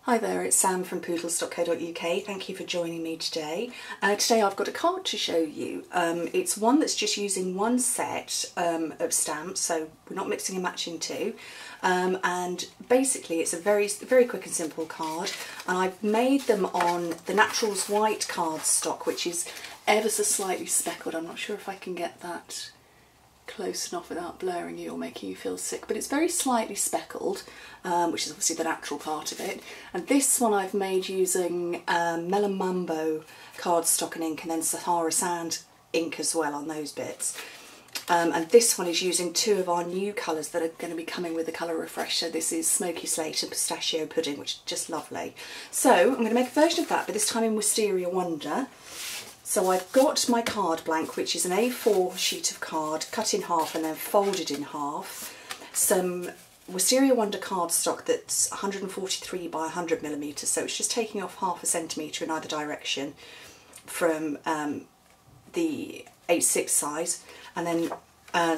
Hi there, it's Sam from pootles.co.uk. Thank you for joining me today. Today I've got a card to show you. It's one that's just using one set of stamps, so we're not mixing and matching two. And basically it's a very quick and simple card, and I've made them on the Naturals white cardstock, which is ever so slightly speckled. I'm not sure if I can get that close enough without blurring you or making you feel sick, but it's very slightly speckled, which is obviously the natural part of it. And this one I've made using Melon Mambo cardstock and ink, and then Sahara Sand ink as well on those bits. And this one is using two of our new colours that are going to be coming with the colour refresher. This is Smoky Slate and Pistachio Pudding, which is just lovely. So I'm going to make a version of that, but this time in Wisteria Wonder. So I've got my card blank, which is an A4 sheet of card cut in half and then folded in half. Some Wisteria Wonder cardstock that's 143 by 100 millimetres, so it's just taking off ½ centimetre in either direction from the 8/6 size, and then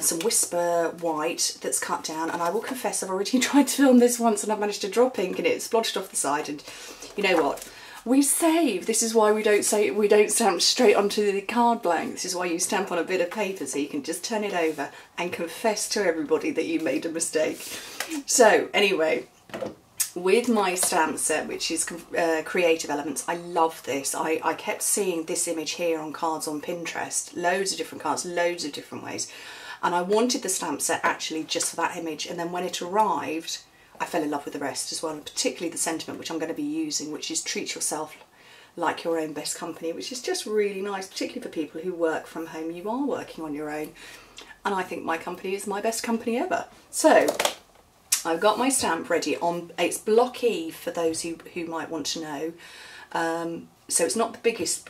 some Whisper white that's cut down. And I will confess, I've already tried to film this once and I've managed to drop ink and it splotched off the side, and you know what? We save. This is why we don't stamp straight onto the card blank. This is why you stamp on a bit of paper, so you can just turn it over and confess to everybody that you made a mistake. So anyway, with my stamp set, which is Creative Elements, I love this. I kept seeing this image here on cards on Pinterest, loads of different cards, loads of different ways, and I wanted the stamp set actually just for that image. And then when it arrived, I fell in love with the rest as well, and particularly the sentiment which I'm going to be using, which is treat yourself like your own best company, which is just really nice, particularly for people who work from home. You are working on your own, and I think my company is my best company ever. So I've got my stamp ready. It's block E for those who might want to know. So it's not the biggest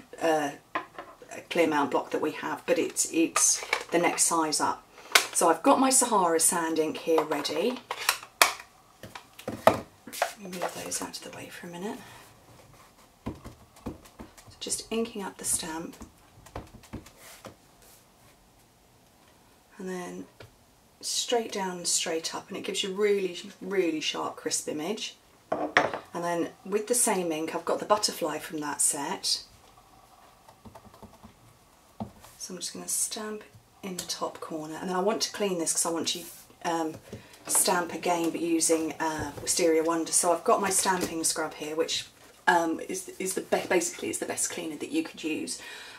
clear mount block that we have, but it's the next size up. So I've got my Sahara Sand ink here ready. Move those out of the way for a minute. So just inking up the stamp, and then straight down and straight up, and it gives you really sharp, crisp image. And then with the same ink, I've got the butterfly from that set, so I'm just going to stamp in the top corner. And then I want to clean this because I want to stamp again, but using Wisteria Wonder. So I've got my stamping scrub here, which basically is the best cleaner that you could use.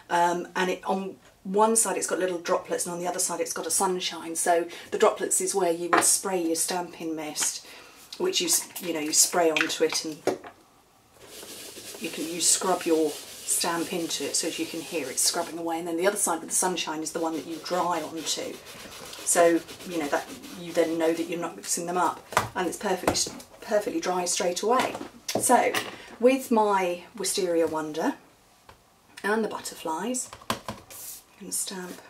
And on one side it's got little droplets, and on the other side it's got a sunshine. So the droplets is where you would spray your stamping mist, which you spray onto it, and you scrub your stamp into it so as you can hear it scrubbing away. And then the other side with the sunshine is the one that you dry onto. So you know that you then know that you're not mixing them up, and it's perfectly dry straight away. So with my Wisteria Wonder and the butterflies, I'm going to stamp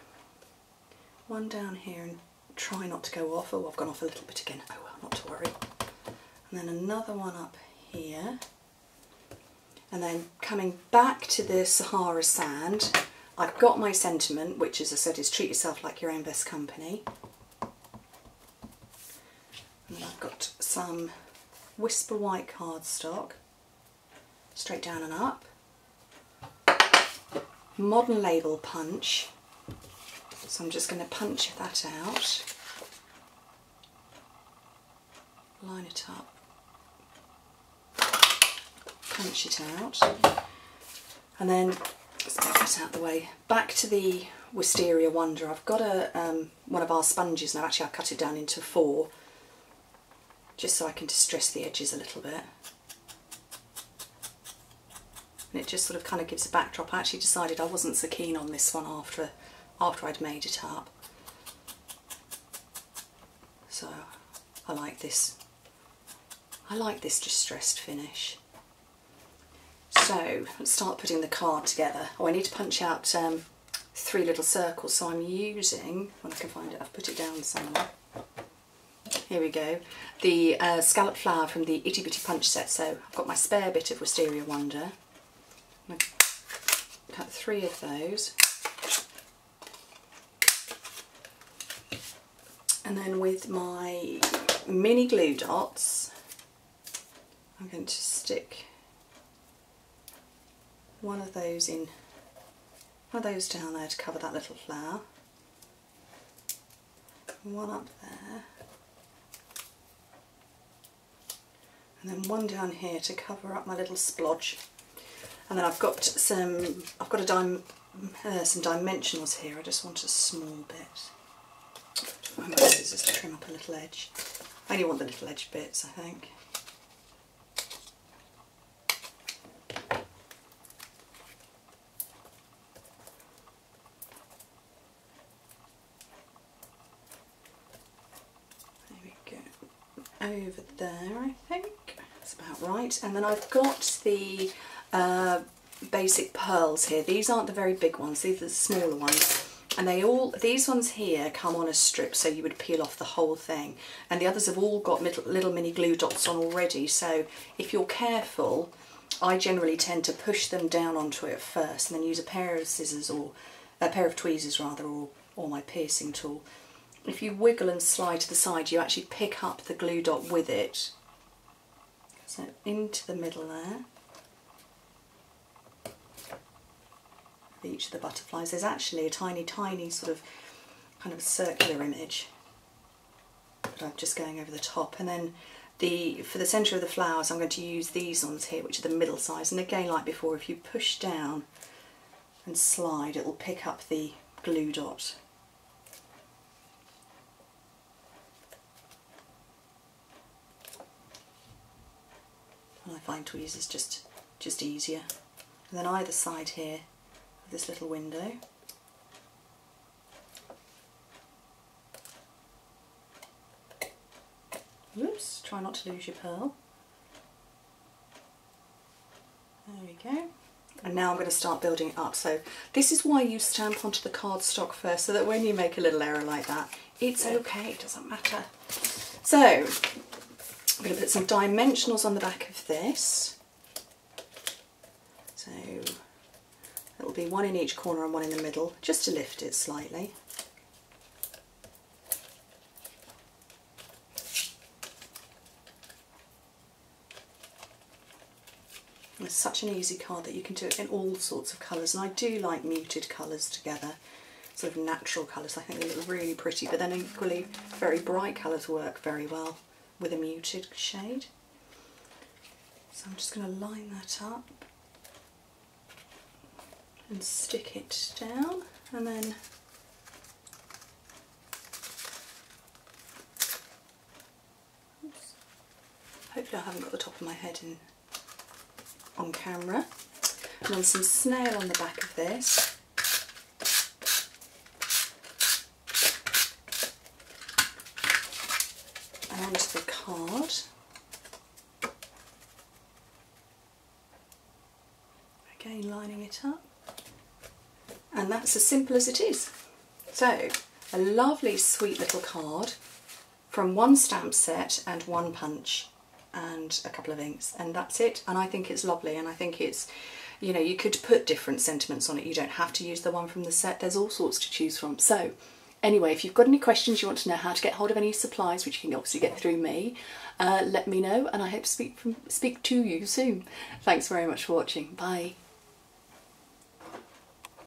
one down here and try not to go off. Oh, I've gone off a little bit again. Oh well, not to worry. And then another one up here, and then coming back to the Sahara Sand, I've got my sentiment, which, as I said, is treat yourself like your own best company. And I've got some Whisper white cardstock, straight down and up. Modern label punch. So I'm just going to punch that out. Line it up. Punch it out. And then let's get that out of the way. Back to the Wisteria Wonder. I've got one of our sponges now. Actually, I've cut it down into 4, just so I can distress the edges a little bit. And it just sort of kind of gives a backdrop. I actually decided I wasn't so keen on this one after I'd made it up. So I like this. I like this distressed finish. So let's start putting the card together. Oh, I need to punch out 3 little circles, so I'm using, when I can find it, I've put it down somewhere. Here we go. The scallop flower from the Itty Bitty Punch set. So I've got my spare bit of Wisteria Wonder. I'm going to cut 3 of those. And then with my mini glue dots, I'm going to stick one of those down there to cover that little flower. One up there. And then one down here to cover up my little splodge. And then I've got some dimensionals here. I just want a small bit. I might use this to trim up a little edge. I only want the little edge bits, I think. There we go. Over there, I think. That's about right. And then I've got the basic pearls here. These aren't the very big ones, these are the smaller ones. And these ones here come on a strip, so you would peel off the whole thing. And the others have all got little mini glue dots on already, so if you're careful, I generally tend to push them down onto it first and then use a pair of scissors, or a pair of tweezers rather, or my piercing tool. If you wiggle and slide to the side, you actually pick up the glue dot with it. So into the middle there. Each of the butterflies, there's actually a tiny sort of kind of circular image, but I'm just going over the top. And then for the centre of the flowers, I'm going to use these ones here, which are the middle size. And again, like before, if you push down and slide, it will pick up the glue dot. And I find tweezers just easier. And then either side here, this little window. Whoops, try not to lose your pearl. There we go. And now I'm going to start building it up. So this is why you stamp onto the cardstock first, so that when you make a little error like that, it's okay, it doesn't matter. So I'm going to put some dimensionals on the back of this. So it'll be one in each corner and one in the middle, just to lift it slightly. It's such an easy card that you can do it in all sorts of colours, and I do like muted colours together, sort of natural colours. I think they look really pretty, but then equally very bright colours work very well with a muted shade. So I'm just going to line that up and stick it down, and then hopefully I haven't got the top of my head on camera. And then some snail on the back of this. And onto the card. Again, lining it up. And that's as simple as it is. So, a lovely sweet little card from one stamp set and one punch and a couple of inks, and that's it. And I think it's lovely, and I think it's, you know, you could put different sentiments on it. You don't have to use the one from the set. There's all sorts to choose from. So anyway, if you've got any questions, you want to know how to get hold of any supplies, which you can obviously get through me, let me know, and I hope to speak to you soon. Thanks very much for watching. Bye.